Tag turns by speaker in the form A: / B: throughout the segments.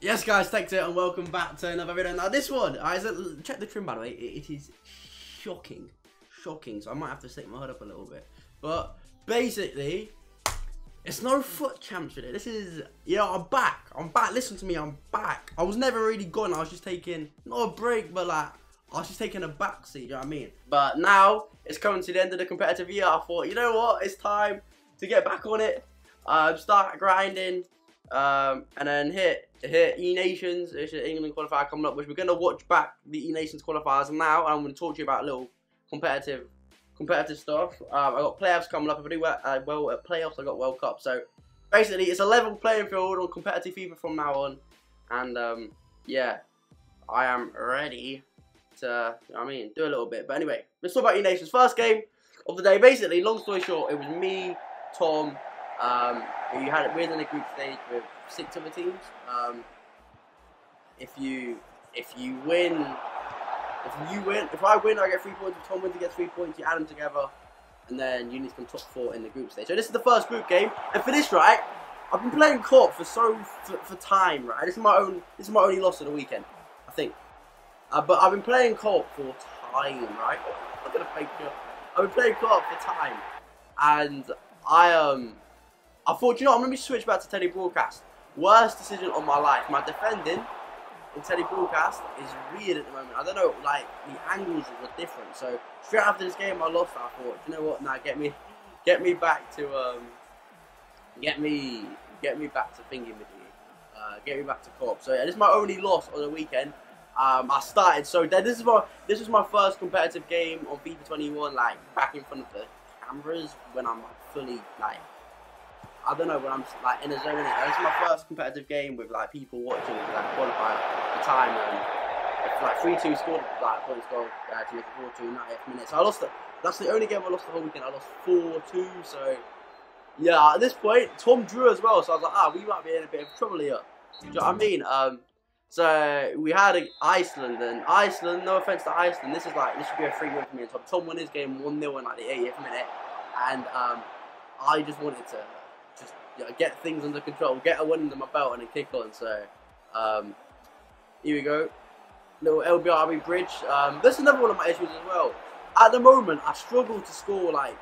A: Yes guys, Tekkz here and welcome back to another video. Now this one, check the trim by the way, it is shocking, so I might have to stick my head up a little bit. But basically, it's no foot champs today. This is, I'm back, listen to me, I'm back. I was never really gone, I was just taking, not a break, but like, I was just taking a back seat, you know what I mean? But now, it's coming to the end of the competitive year, I thought, you know what, it's time to get back on it, start grinding. And then hit E-Nations, it's an England qualifier coming up, which we're going to watch back the E-Nations qualifiers now, and I'm going to talk to you about a little competitive stuff. I got playoffs coming up, I do well at playoffs, I got World Cup, so basically it's a level playing field on competitive FIFA from now on, and yeah, I am ready to, do a little bit. But anyway, let's talk about E-Nations. First game of the day. Basically, long story short, it was me, Tom, we're in the group stage with 6 other teams. If I win, I get 3 points. If Tom wins, he gets 3 points. You add them together, and then you need to come top 4 in the group stage. So this is the first group game, and for this, right, I've been playing co-op for time, right. This is my only loss of the weekend, I think. But I've been playing co-op for time, right. Look at the fake shot. I've been playing co-op for time, and I thought, I'm going to switch back to Teddy Broadcast. Worst decision of my life. My defending in Teddy Broadcast is weird at the moment. I don't know, like, the angles were different. So, straight after this game, I lost. I thought, you know what, now get me back to, get me back to thinking with you. Get me back to co-op. So, yeah, this is my only loss on the weekend. I started so dead. This was my first competitive game on FIFA 21, like, back in front of the cameras when I'm like, fully, like, I don't know, when I'm like in a zone. This is my first competitive game with like people watching, like qualifier at the time, and it's like 3-2 scored, like points goal to make it 4-2 in 90th minute. So I lost it. That's the only game I lost the whole weekend. I lost 4-2. So yeah, at this point, Tom drew as well. So I was like, we might be in a bit of trouble here. Do you know what I mean? So we had Iceland, and Iceland. No offense to Iceland, this should be a free win for me and Tom. Tom won his game 1-0 in like the 80th minute, and I just wanted to get things under control, get a win under my belt, and then kick on. So here we go, little LBRB bridge. That's another one of my issues as well. At the moment, I struggle to score like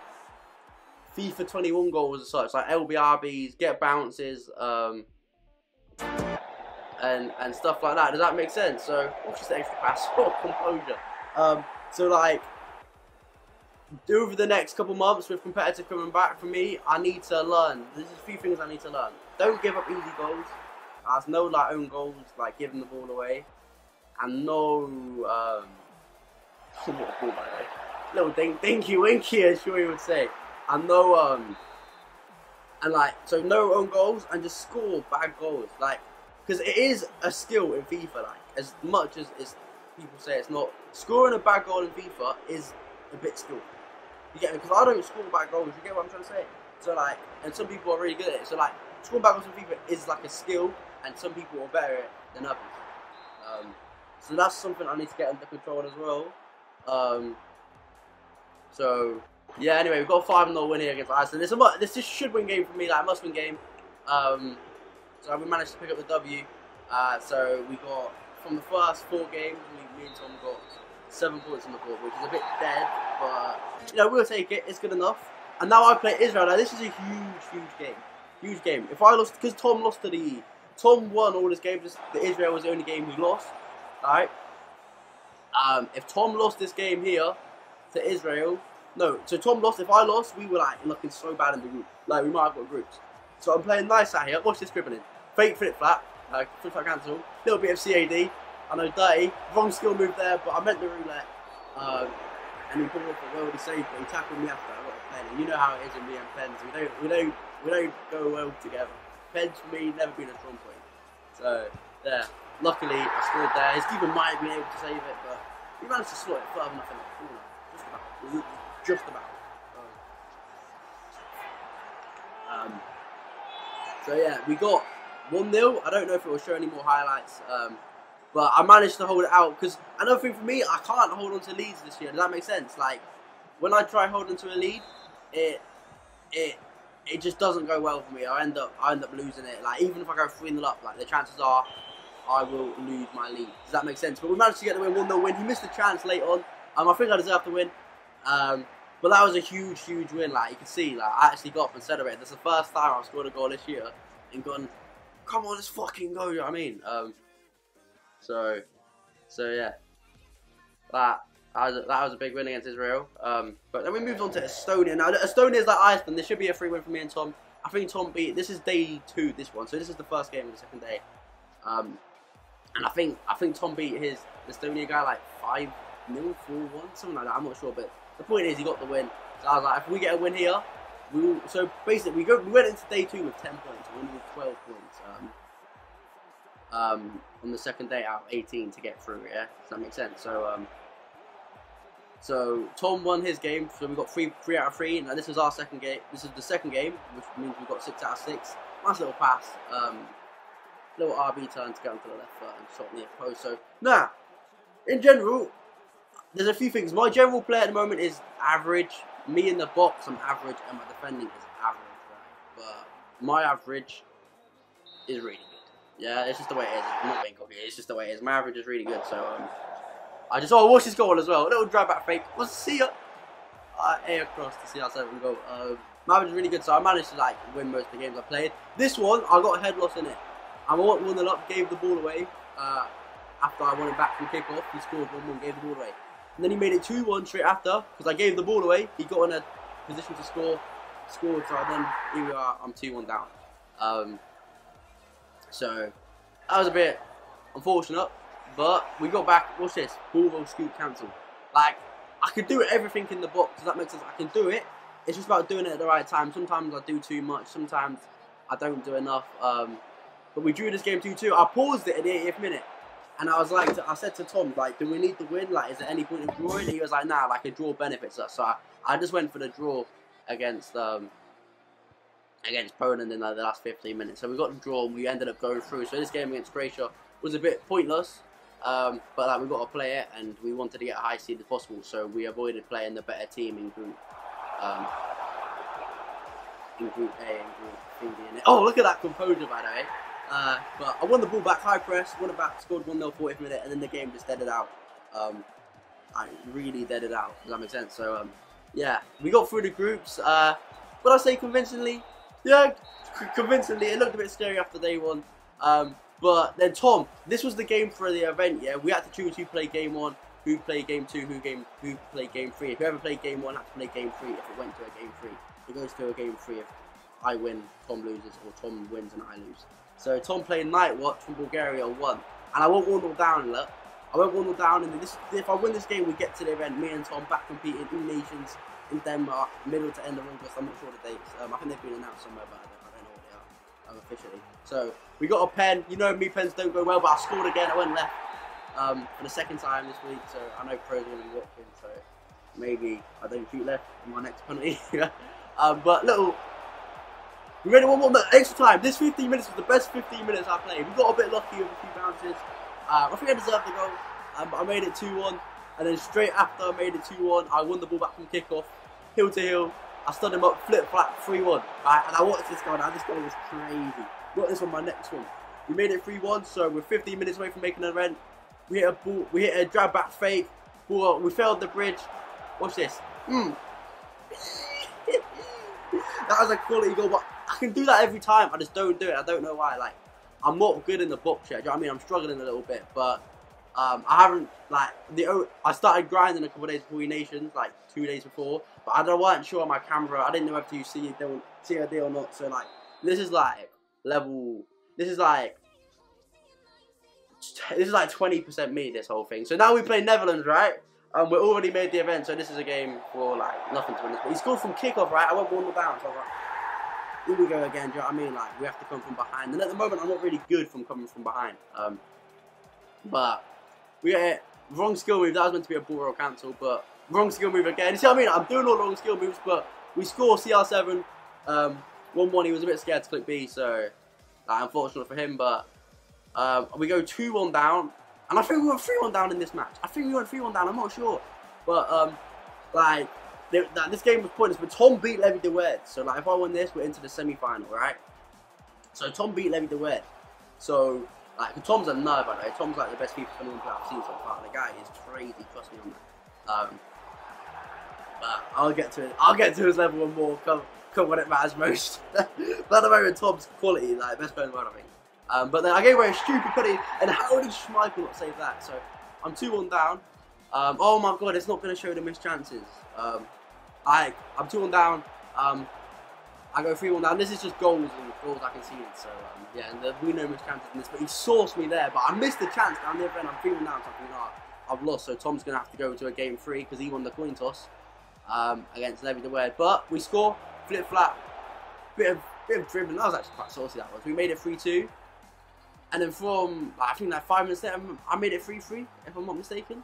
A: FIFA 21 goals as such, like LBRBs, get bounces, and stuff like that. Does that make sense? So what's just extra pass or composure? So like, over the next couple months with competitive coming back for me, I need to learn. There's a few things I need to learn. Don't give up easy goals. There's no like own goals, like giving the ball away, and no what a ball by the way, little dinky winky as sure you would say, and no and like, so no own goals, and just score bad goals, like, because it is a skill in FIFA. Like, as much as people say it's not, scoring a bad goal in FIFA is a bit skilled. You get me? Because I don't score bad goals, you get what I'm trying to say? So like, and some people are really good at it. So like, scoring bad goals in FIFA is like a skill, and some people are better at it than others. So that's something I need to get under control as well. So yeah, anyway, we've got a 5-0 win here against Iceland. This just should win game for me, like a must-win game. So we managed to pick up the W. So we got, from the first 4 games, me and Tom got 7 points on the board, which is a bit dead, but we'll take it. It's good enough. And now I play Israel. Now this is a huge game. If I lost, because Tom won all his games. The Israel was the only game he lost. Alright. If Tom lost this game here to Israel, so Tom lost. If I lost, we were like looking so bad in the group. Like, we might have got groups. So I'm playing nice out here. Watch this dribbling. Fake flip flap. Flip flap cancel. Little bit of CAD. I know, dirty, wrong skill move there, but I meant the roulette, and he pulled off a well saved, but he tackled me after I got a pen. And you know how it is in me and pens. We don't go well together. Pens for me never been a strong point. So there, luckily I scored there. His keeper might have been able to save it, but he managed to slot it further enough in the corner. Just about. So yeah, we got 1-0. I don't know if it will show any more highlights. But I managed to hold it out, because another thing for me, I can't hold on to leads this year. Does that make sense? Like, when I try holding to a lead, it just doesn't go well for me. I end up losing it. Like, even if I go 3-0 up, like, the chances are I will lose my lead. Does that make sense? But we managed to get the win, 1-0 win. He missed the chance late on. I think I deserved the win. But that was a huge, huge win. Like, you can see, like, I actually got up and celebrated. That's the first time I've scored a goal this year and gone, come on, let's fucking go, you know what I mean? So yeah. That was a big win against Israel. But then we moved on to Estonia. Now, Estonia is like Iceland. There should be a free win for me and Tom. I think Tom beat, this is day 2, this one. So this is the first game of the second day. And I think Tom beat his Estonia guy like 5-0, 4-1, something like that. I'm not sure, but the point is he got the win. So I was like, if we get a win here, we will. So basically, we went into day 2 with 10 points. We went with 12 points. On the second day out of 18 to get through. Yeah, does that make sense? So Tom won his game. So we got 3 out of 3. Now this is our second game. This is the second game, which means we got 6 out of 6. Nice little pass. Little RB turn to get onto the left foot and shot near post. So now, in general, there's a few things. My general play at the moment is average. Me in the box, I'm average, and my defending is average, right? But my average is really good. Yeah, it's just the way it is. I'm not being cocky. It's just the way it is. My average is really good. So I watched his goal as well. A little drive back fake. Let's see ya. A across to see how 7 go. My average is really good. So I managed to like win most of the games I played. This one, I got a head loss in it. I won the up, gave the ball away. After I won it back from kickoff, he scored 1-1, gave the ball away. And then he made it 2-1 straight after, because I gave the ball away. He got in a position to score, scored, so then here we are, I'm 2-1 down. So, that was a bit unfortunate, but we got back. What's this? Ball roll, scoop, cancel. Like, I could do everything in the box, does that make sense? I can do it, it's just about doing it at the right time. Sometimes I do too much, sometimes I don't do enough. But we drew this game 2-2. I paused it at the 80th minute. And I was like, I said to Tom, like, do we need the win? Like, is there any point in drawing? And he was like, nah, like, a draw benefits us. So I just went for the draw against Poland in like, the last 15 minutes. So we got the draw and we ended up going through. So this game against Croatia was a bit pointless. But like, we got to play it and we wanted to get a high seed as possible. So we avoided playing the better team in Group A and Group B. Oh, look at that composure, by the way. But I won the ball back, high press, won it back, scored 1-0, 40th minute, and then the game just deaded out. I really deaded out. Does that make sense? So, yeah, we got through the groups. Would I say convincingly? Yeah, convincingly. It looked a bit scary after day 1. But then Tom, this was the game for the event. Yeah, we had to choose who played game 1, who played game 2, who played game 3. If whoever played game 1 had to play game 3. If it went to a game 3, it goes to a game 3. If I win, Tom loses, or Tom wins and I lose. So Tom played Night Watch from Bulgaria 1, and I went 1-0 down. Look, I went 1-0 down, and if I win this game, we get to the event. Me and Tom back competing in nations in Denmark, middle to end of August. I'm not sure the dates. I think they've been announced somewhere, but I don't know what they are officially. So we got a pen. You know me, pens don't go well, but I scored again. I went left for the second time this week. So I know pros will be watching. So maybe I don't shoot left in my next penalty. But little. We made it 1-1 extra time. This 15 minutes was the best 15 minutes I played. We got a bit lucky with a few bounces. I think I deserved the goal. But I made it 2-1. And then straight after I made it 2-1, I won the ball back from kickoff. Hill to hill. I stood him up, flip flat, 3-1. Right? And I watched this guy now. This guy was crazy. Got this on my next one. We made it 3-1, so we're 15 minutes away from making an event. We hit a ball, we hit a drag back fake. Ball, we failed the bridge. Watch this. That was a quality goal, but I can do that every time. I just don't do it. I don't know why. Like, I'm not good in the box yet. Do you know what I mean? I'm struggling a little bit, but I haven't like I started grinding a couple of days before Nations, like 2 days before, but I wasn't sure on my camera. I didn't know whether you see COD or not. So like, this is like level. This is like 20% me. This whole thing. So now we play Netherlands, right? We already made the event, so this is a game for like nothing to win. But he scored from kickoff, right? I went 1-0 down, so I was like, here we go again. Do you know what I mean? Like, we have to come from behind, and at the moment, I'm not really good from coming from behind. But we get it. Wrong skill move. That was meant to be a ball roll cancel, but wrong skill move again. You see what I mean? I'm doing all the wrong skill moves, but we score CR7. 1-1. He was a bit scared to click B, so like, unfortunate for him. But we go 2-1 down. And I think we went 3-1 down in this match. I think we went 3-1 down, I'm not sure. But, like, this game was pointless. But Tom beat Levy de Werd. So, like, if I win this, we're into the semi-final, right? So, Tom beat Levy de Werd. So, Like, Tom's a nerd, by the way. Tom's like the best FIFA 21 player I've seen so far. The guy is crazy, trust me on that. But I'll get to it. I'll get to his level and more come when it matters most. But at the moment, Tom's quality, like, best player in the world, I think. But then I gave away a stupid penalty, and how did Schmeichel not save that? So I'm 2-1 down. Oh my god, it's not going to show the missed chances. I'm 2-1 down. I go 3-1 down. This is just goals and goals I can see it. So yeah, and we know missed chances in this, but he sourced me there. But I missed the chance down the other end. I'm 3-1 down, so I'm thinking, I've lost. So Tom's going to have to go to a game 3 because he won the coin toss against Levy the Word. But we score, flip flat, bit of dribbling. That was actually quite saucy. That was. We made it 3-2. And then from, I think like 5 minutes later, I made it 3-3, if I'm not mistaken.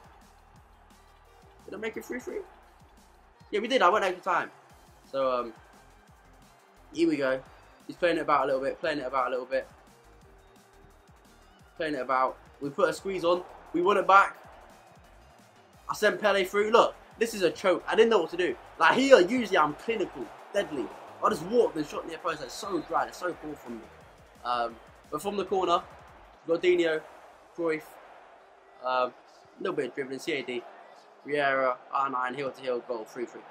A: Did I make it 3-3? Yeah, we did. I went extra time. So, here we go. He's playing it about a little bit, playing it about a little bit. Playing it about. We put a squeeze on. We won it back. I sent Pele through. Look, this is a choke. I didn't know what to do. Like here, usually I'm clinical, deadly. I just walked and shot near post. It's so dry. It's so poor from me. But from the corner, Gordinho, Cruyff, a little bit of dribbling, CAD, Riera, R9, heel to heel, goal, 3-3.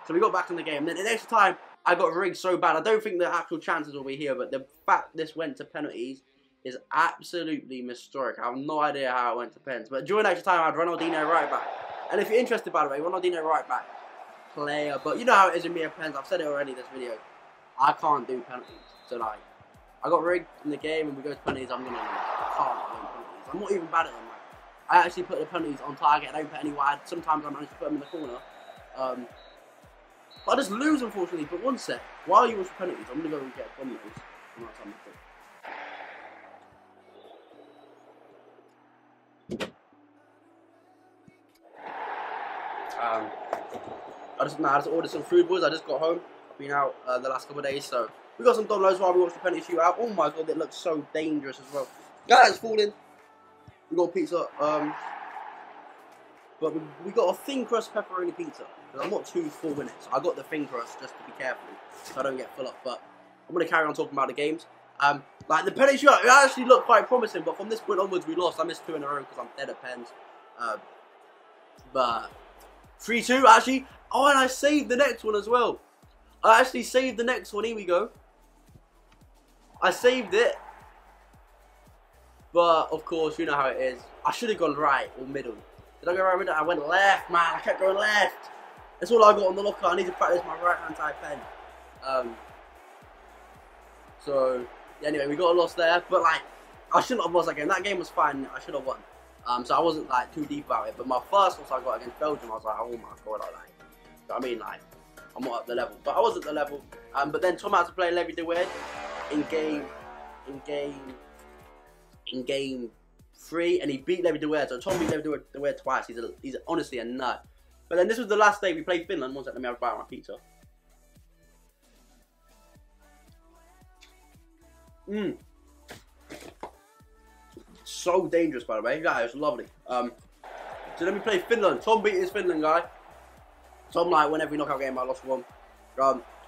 A: So we got back in the game. And then in extra time, I got rigged so bad. I don't think the actual chances will be here, but the fact this went to penalties is absolutely historic. I have no idea how it went to pens. But during extra time, I had Ronaldinho right back. And if you're interested, by the way, Ronaldinho right back, player. But you know how it is with me at pens. I've said it already in this video. I can't do penalties. So like, I got rigged in the game and we go to penalties, I'm going to lose. I can't win penalties. I'm not even bad at them. Like, I actually put the penalties on target. I don't put any wide. Sometimes I manage to put them in the corner. But I just lose, unfortunately. But one sec. While you watch the penalties, I'm going to go and get Domino's. I just ordered some food, boys. I just got home. I've been out the last couple of days, so we got some Domino's while we watched the penalty shootout. Oh my god, it looks so dangerous as well. Guys, falling. We got pizza. But we got a thin crust pepperoni pizza. Because I'm not too full in it, so I got the thin crust just to be careful, so I don't get full up. But I'm gonna carry on talking about the games. Like the penalty shootout, it actually looked quite promising, but from this point onwards, we lost. I missed 2 in a row because I'm dead at pens. But 3-2 actually. Oh, and I saved the next one as well. I actually saved the next one. Here we go. I saved it. But, of course, you know how it is. I should have gone right or middle. Did I go right middle? I went left, man. I kept going left. That's all I got on the locker. I need to practice my right-hand side pen. So, yeah, anyway, we got a loss there. But, like, I shouldn't have lost that game. That game was fine. I should have won. So I wasn't, like, too deep about it. But my first loss I got against Belgium, I was like, oh, my God, I mean, like, I'm not at the level, but I was at the level. But then Tom had to play Levy the Word in game 3, and he beat Levy the Word. So Tom beat Levy the Word twice. He's honestly a nut. But then this was the last day we played Finland. One second, let me have a bite of my pizza. So dangerous, by the way. That is lovely. So let me play Finland. Tom beat his Finland guy. Tom, like, won every knockout game, I lost 1.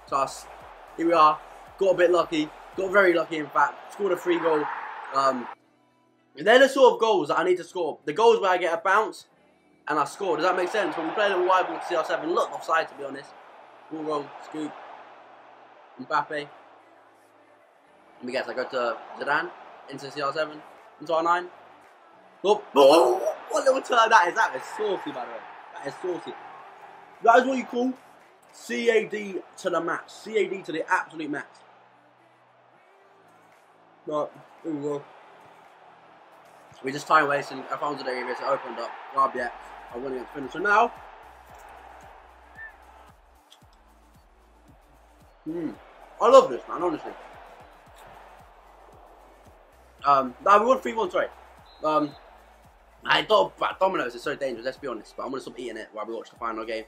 A: So here we are. Got a bit lucky. Got very lucky, in fact. Scored a 3-goal. They're the sort of goals that I need to score. The goals where I get a bounce and I score. Does that make sense? When we play a little wide ball to CR7, look offside, to be honest. Ball roll, scoop. Mbappe. Let me guess, I go to Zidane. Into CR7. Into R9. Oh, what little turn that is. That is saucy, by the way. That is saucy. That is what you call CAD to the max. CAD to the absolute max. Right, here we go. We just time wasting. I found the area, so it opened up. RBX. I won against Finland. So now, I love this, man, honestly. Now we won 3-1, sorry. I thought Domino's is so dangerous, let's be honest, but I'm going to stop eating it while we watch the final game.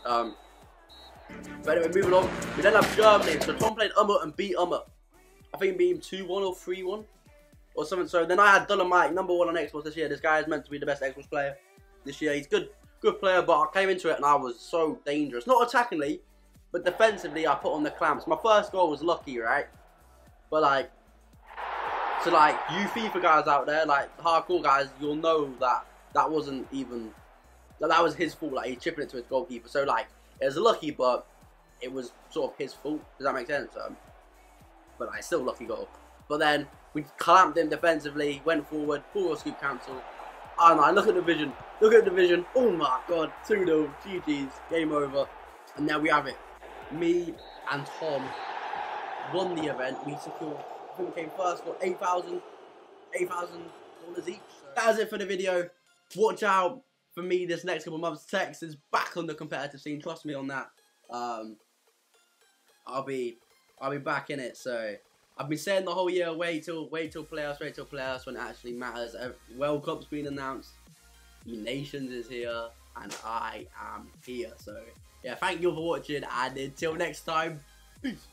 A: But anyway, moving on. We then have Germany. So Tom played and beat I think he beat him 2-1 or 3-1 or something. So then I had Dolomite, #1 on Xbox this year. This guy is meant to be the best Xbox player this year. He's good player, but I came into it and I was so dangerous. Not attackingly, but defensively I put on the clamps. My first goal was lucky, right? But like, So like you FIFA guys out there, like hardcore guys, you'll know that that wasn't even that was his fault. Like he's chipping it to his goalkeeper. So like it was lucky, but it was sort of his fault. Does that make sense? But like still lucky goal. But then we clamped him defensively, went forward, full scoop cancel. Oh man, look at the vision. Look at the vision. Oh my god, 2-0, GG's, game over. And there we have it. Me and Tom won the event. We secured, I think we came first, got $8,000 each. So that was it for the video. Watch out for me this next couple of months. Tekkz is back on the competitive scene. Trust me on that. I'll be back in it. So I've been saying the whole year, wait till playoffs when it actually matters. World Cup's been announced. Nations is here, and I am here. So yeah, thank you for watching, and until next time, peace.